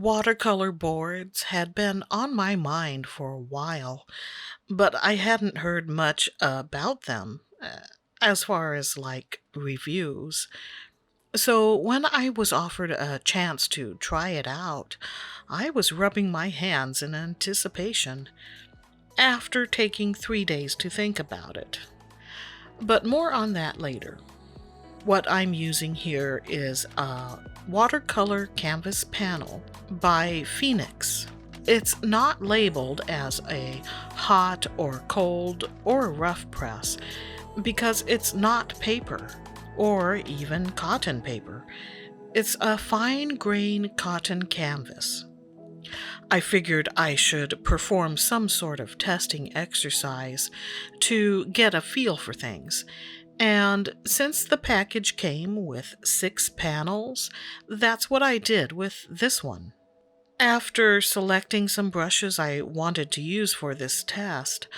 Watercolor boards had been on my mind for a while, but I hadn't heard much about them as far as like reviews. So when I was offered a chance to try it out, I was rubbing my hands in anticipation after taking 3 days to think about it. But more on that later. What I'm using here is a watercolor canvas panel by Phoenix. It's not labeled as a hot or cold or rough press because it's not paper or even cotton paper. It's a fine grain cotton canvas. I figured I should perform some sort of testing exercise to get a feel for things. And since the package came with 6 panels, that's what I did with this one. After selecting some brushes I wanted to use for this test,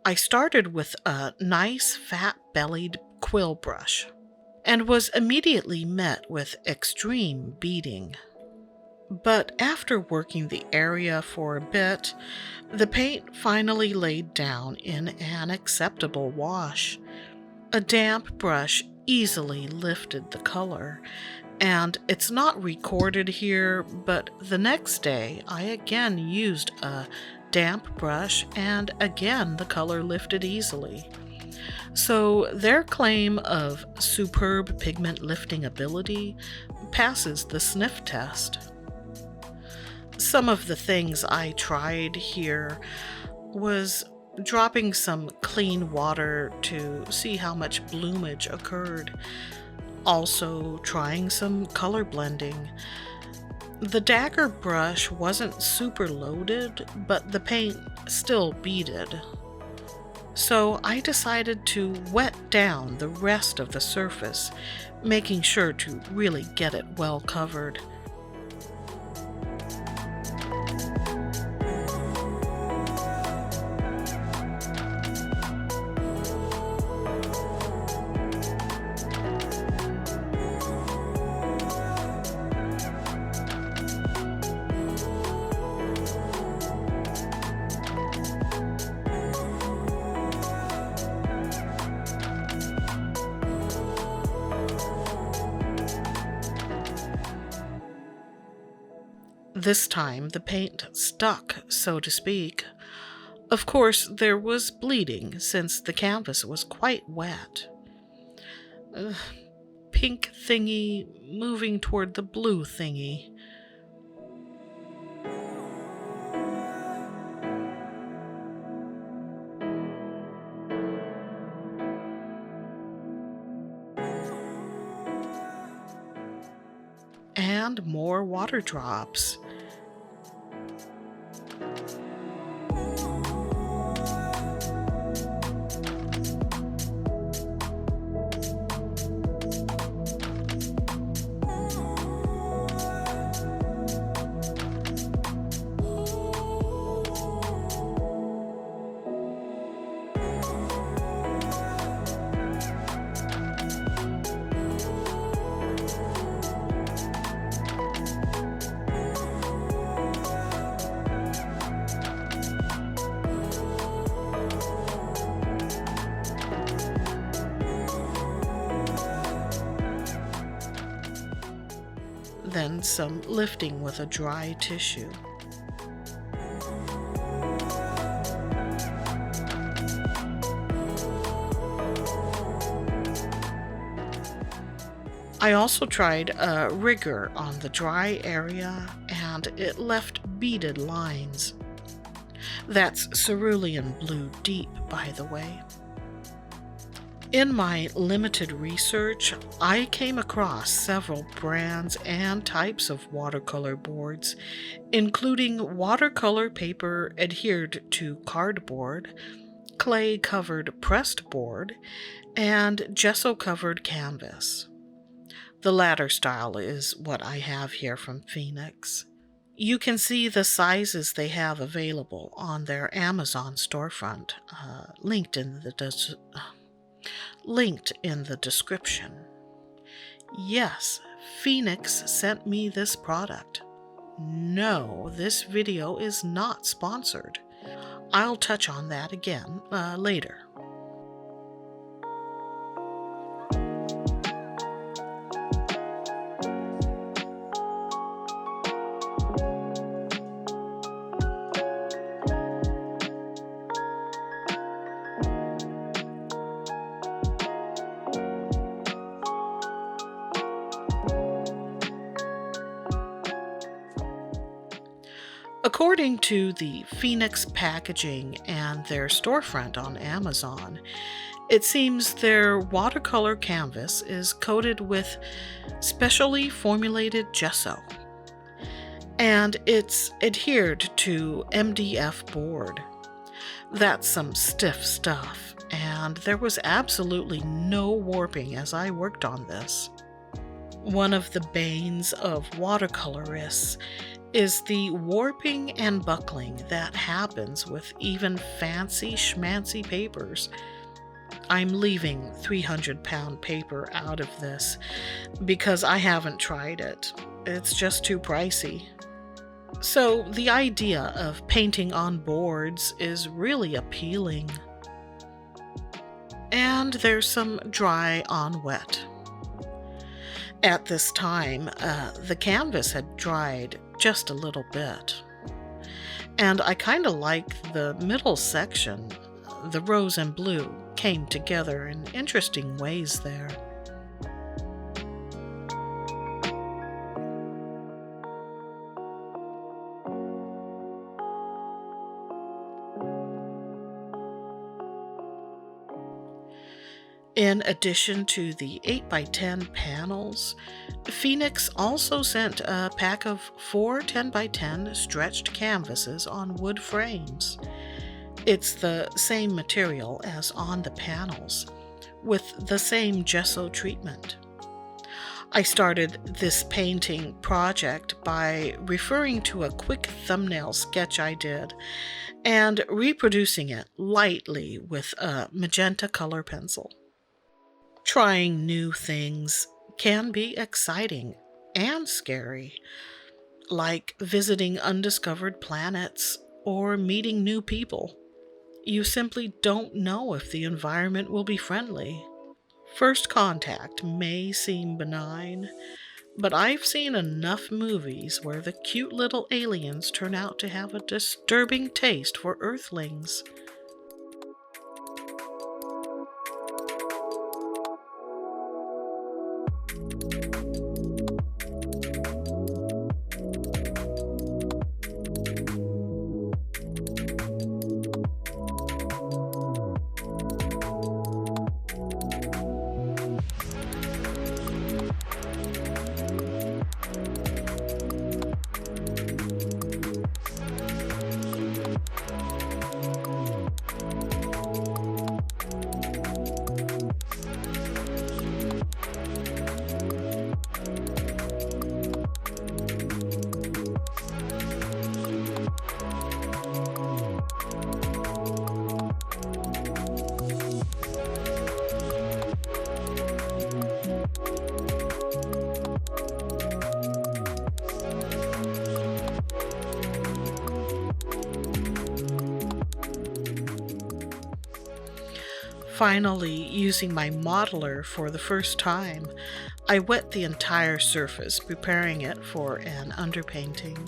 I started with a nice fat-bellied quill brush and was immediately met with extreme beading. But after working the area for a bit, the paint finally laid down in an acceptable wash. A damp brush easily lifted the color, and it's not recorded here, but the next day I again used a damp brush and again the color lifted easily. So their claim of superb pigment lifting ability passes the sniff test. Some of the things I tried here was dropping some clean water to see how much bloomage occurred. Also trying some color blending. The dagger brush wasn't super loaded, but the paint still beaded. So I decided to wet down the rest of the surface, making sure to really get it well covered. This time the paint stuck, so to speak. Of course, there was bleeding since the canvas was quite wet. Pink thingy moving toward the blue thingy. And more water drops. Then some lifting with a dry tissue. I also tried a rigger on the dry area, and it left beaded lines. That's cerulean blue deep, by the way. In my limited research, I came across several brands and types of watercolor boards, including watercolor paper adhered to cardboard, clay-covered pressed board, and gesso-covered canvas. The latter style is what I have here from Phoenix. You can see the sizes they have available on their Amazon storefront, linked in the description. Yes, Phoenix sent me this product. no, this video is not sponsored. I'll touch on that again later. According to the Phoenix Packaging and their storefront on Amazon, it seems their watercolor canvas is coated with specially formulated gesso, and it's adhered to MDF board. That's some stiff stuff, and there was absolutely no warping as I worked on this. One of the banes of watercolorists is the warping and buckling that happens with even fancy schmancy papers. I'm leaving 300-pound paper out of this because I haven't tried it. It's just too pricey. So the idea of painting on boards is really appealing. And there's some dry on wet. At this time, the canvas had dried just a little bit. And I kind of like the middle section. The rose and blue came together in interesting ways there. In addition to the 8x10 panels, Phoenix also sent a pack of 4 10x10 stretched canvases on wood frames. It's the same material as on the panels, with the same gesso treatment. I started this painting project by referring to a quick thumbnail sketch I did and reproducing it lightly with a magenta color pencil. Trying new things can be exciting and scary, like visiting undiscovered planets or meeting new people. You simply don't know if the environment will be friendly. First contact may seem benign, but I've seen enough movies where the cute little aliens turn out to have a disturbing taste for Earthlings. Finally, using my modeler for the first time, I wet the entire surface, preparing it for an underpainting.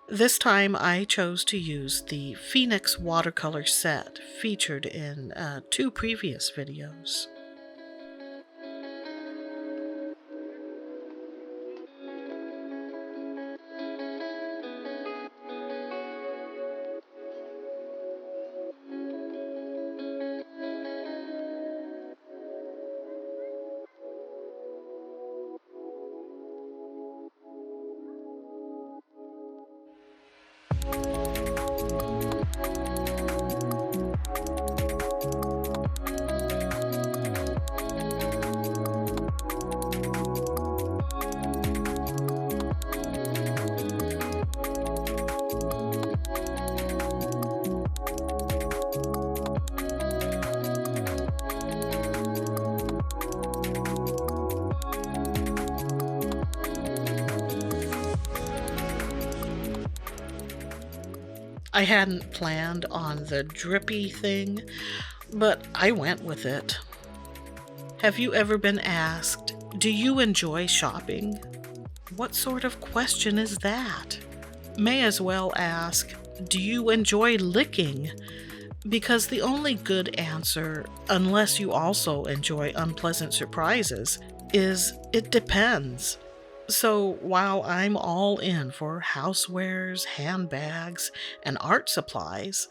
This time I chose to use the Phoenix watercolor set featured in 2 previous videos. I hadn't planned on the drippy thing, but I went with it. Have you ever been asked, "Do you enjoy shopping?" What sort of question is that? May as well ask, "Do you enjoy licking?" Because the only good answer, unless you also enjoy unpleasant surprises, is it depends. So while I'm all in for housewares, handbags, and art supplies,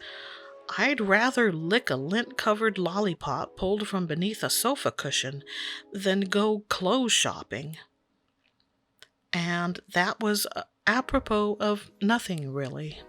I'd rather lick a lint-covered lollipop pulled from beneath a sofa cushion than go clothes shopping. And that was apropos of nothing, really.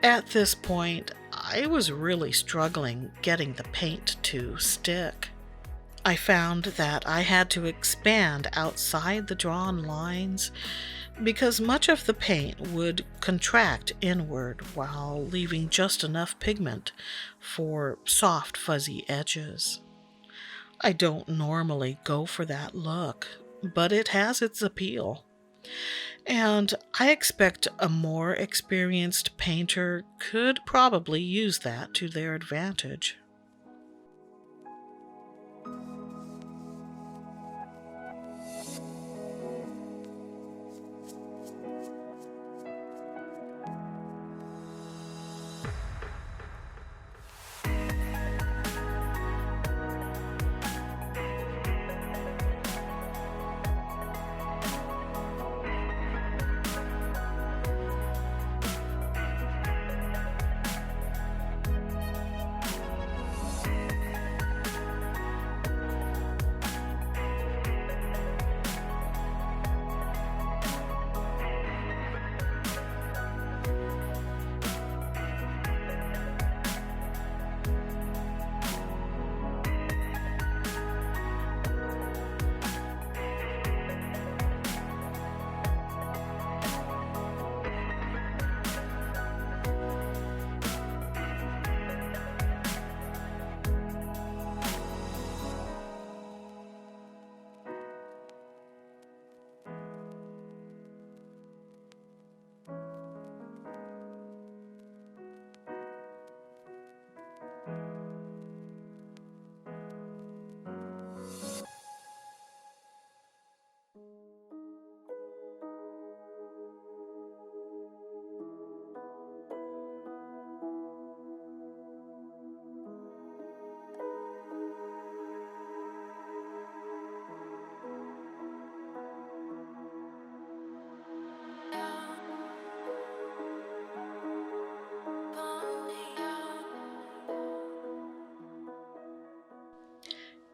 At this point, I was really struggling getting the paint to stick. I found that I had to expand outside the drawn lines because much of the paint would contract inward while leaving just enough pigment for soft, fuzzy edges. I don't normally go for that look, but it has its appeal. And I expect a more experienced painter could probably use that to their advantage.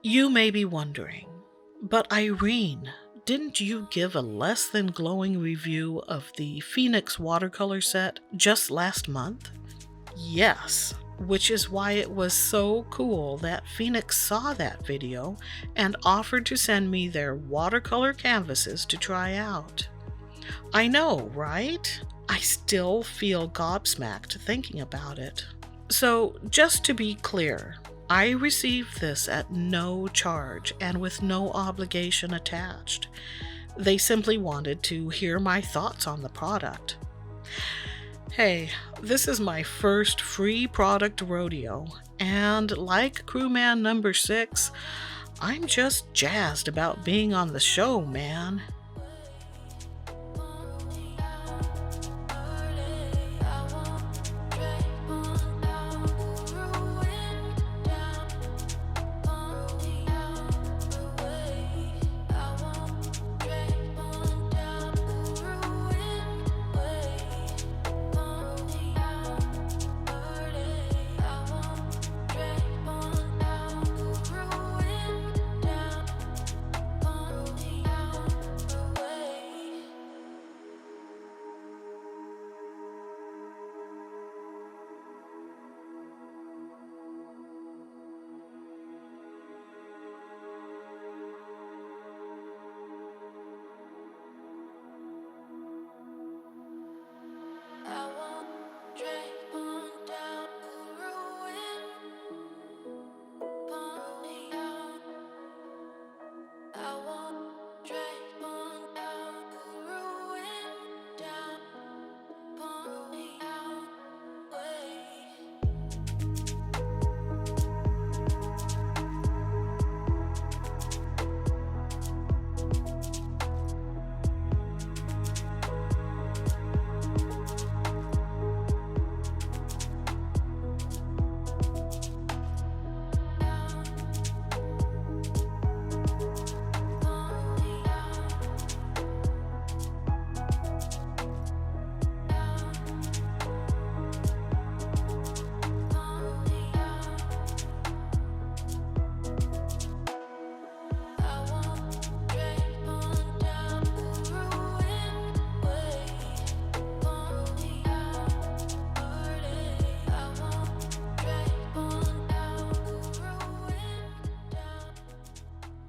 You may be wondering, but Irene, didn't you give a less than glowing review of the Phoenix watercolor set just last month? Yes, which is why it was so cool that Phoenix saw that video and offered to send me their watercolor canvases to try out. I know, right? I still feel gobsmacked thinking about it. So, just to be clear, I received this at no charge and with no obligation attached. They simply wanted to hear my thoughts on the product. Hey, this is my first free product rodeo, and like crewman number 6, I'm just jazzed about being on the show, man.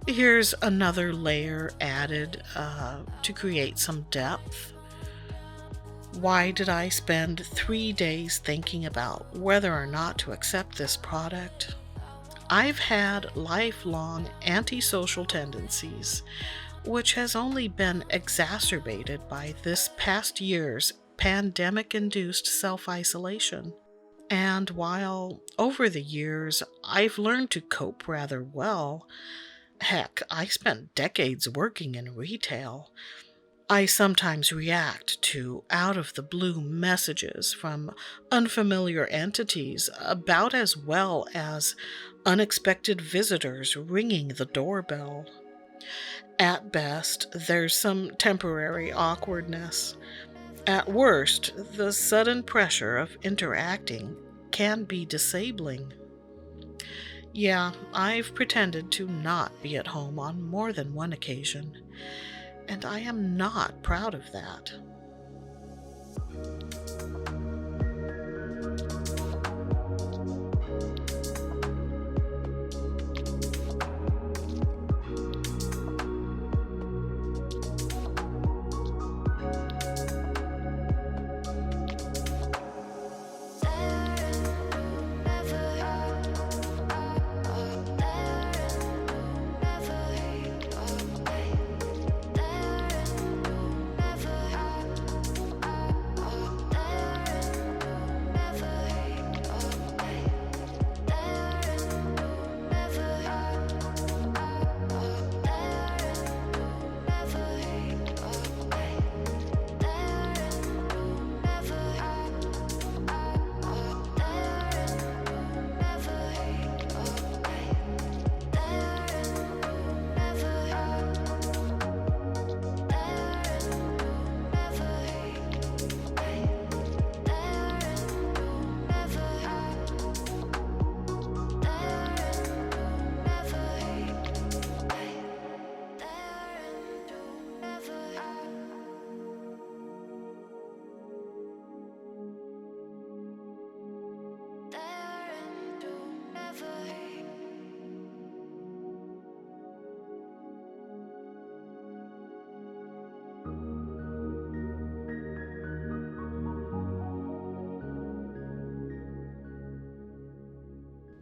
Here's another layer added to create some depth. Why did I spend 3 days thinking about whether or not to accept this product? I've had lifelong antisocial tendencies, which has only been exacerbated by this past year's pandemic-induced self-isolation. And while over the years I've learned to cope rather well, heck, I spent decades working in retail, I sometimes react to out-of-the-blue messages from unfamiliar entities about as well as unexpected visitors ringing the doorbell. At best, there's some temporary awkwardness. At worst, the sudden pressure of interacting can be disabling. Yeah, I've pretended to not be at home on more than one occasion, and I am not proud of that.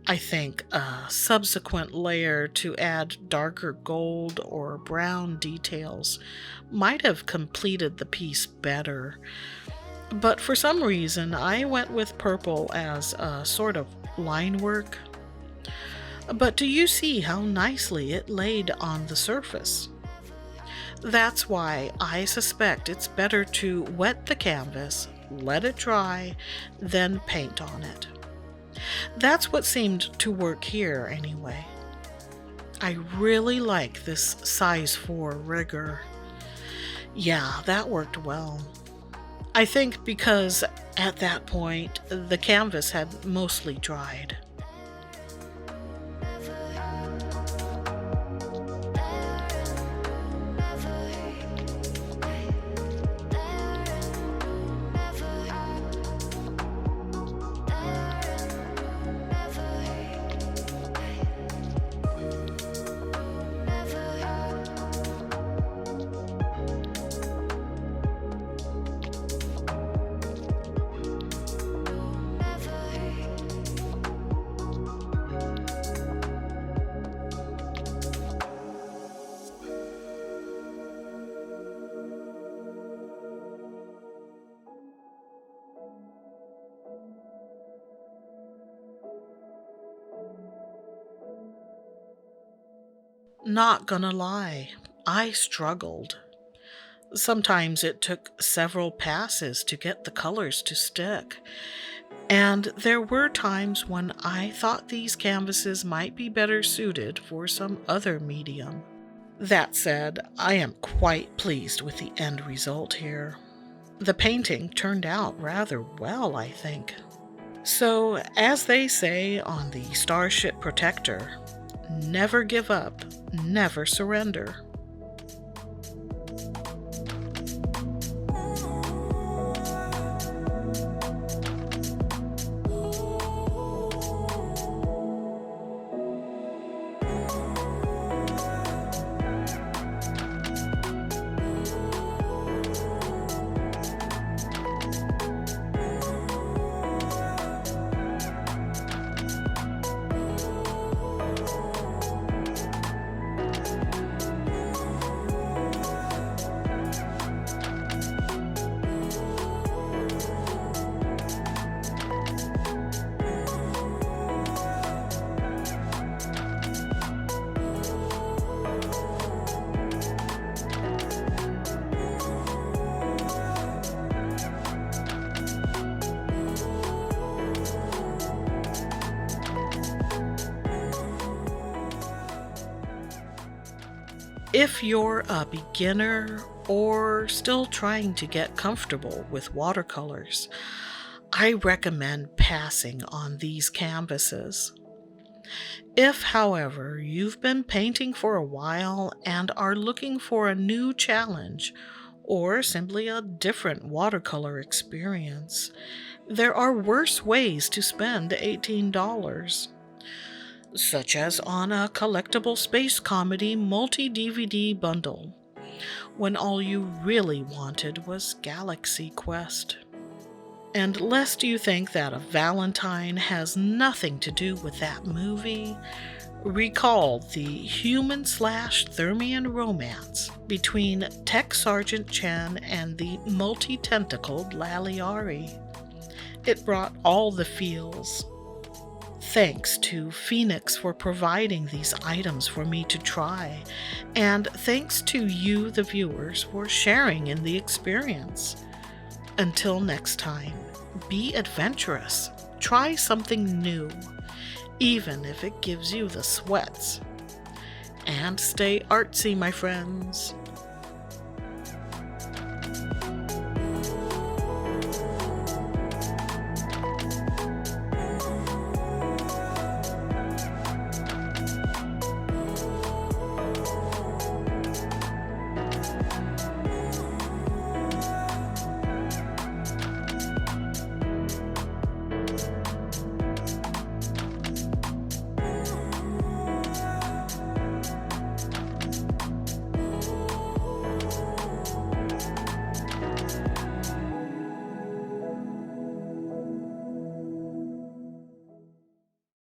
I think a subsequent layer to add darker gold or brown details might have completed the piece better. But for some reason, I went with purple as a sort of line work. But do you see how nicely it laid on the surface? That's why I suspect it's better to wet the canvas, let it dry, then paint on it. That's what seemed to work here anyway. I really like this size 4 rigger. Yeah, that worked well. I think because at that point the canvas had mostly dried. Not gonna lie, I struggled. Sometimes it took several passes to get the colors to stick, and there were times when I thought these canvases might be better suited for some other medium. That said, I am quite pleased with the end result here. The painting turned out rather well, I think. So, as they say on the Starship Protector, never give up, never surrender. If you're a beginner or still trying to get comfortable with watercolors, I recommend passing on these canvases. If, however, you've been painting for a while and are looking for a new challenge or simply a different watercolor experience, there are worse ways to spend $18. Such as on a collectible space comedy multi-DVD bundle, when all you really wanted was Galaxy Quest. And lest you think that a Valentine has nothing to do with that movie, recall the human/Thermian romance between Tech Sergeant Chen and the multi-tentacled Laliari. It brought all the feels. Thanks to Phoenix for providing these items for me to try, and thanks to you, the viewers, for sharing in the experience. Until next time, be adventurous, try something new, even if it gives you the sweats. And stay artsy, my friends.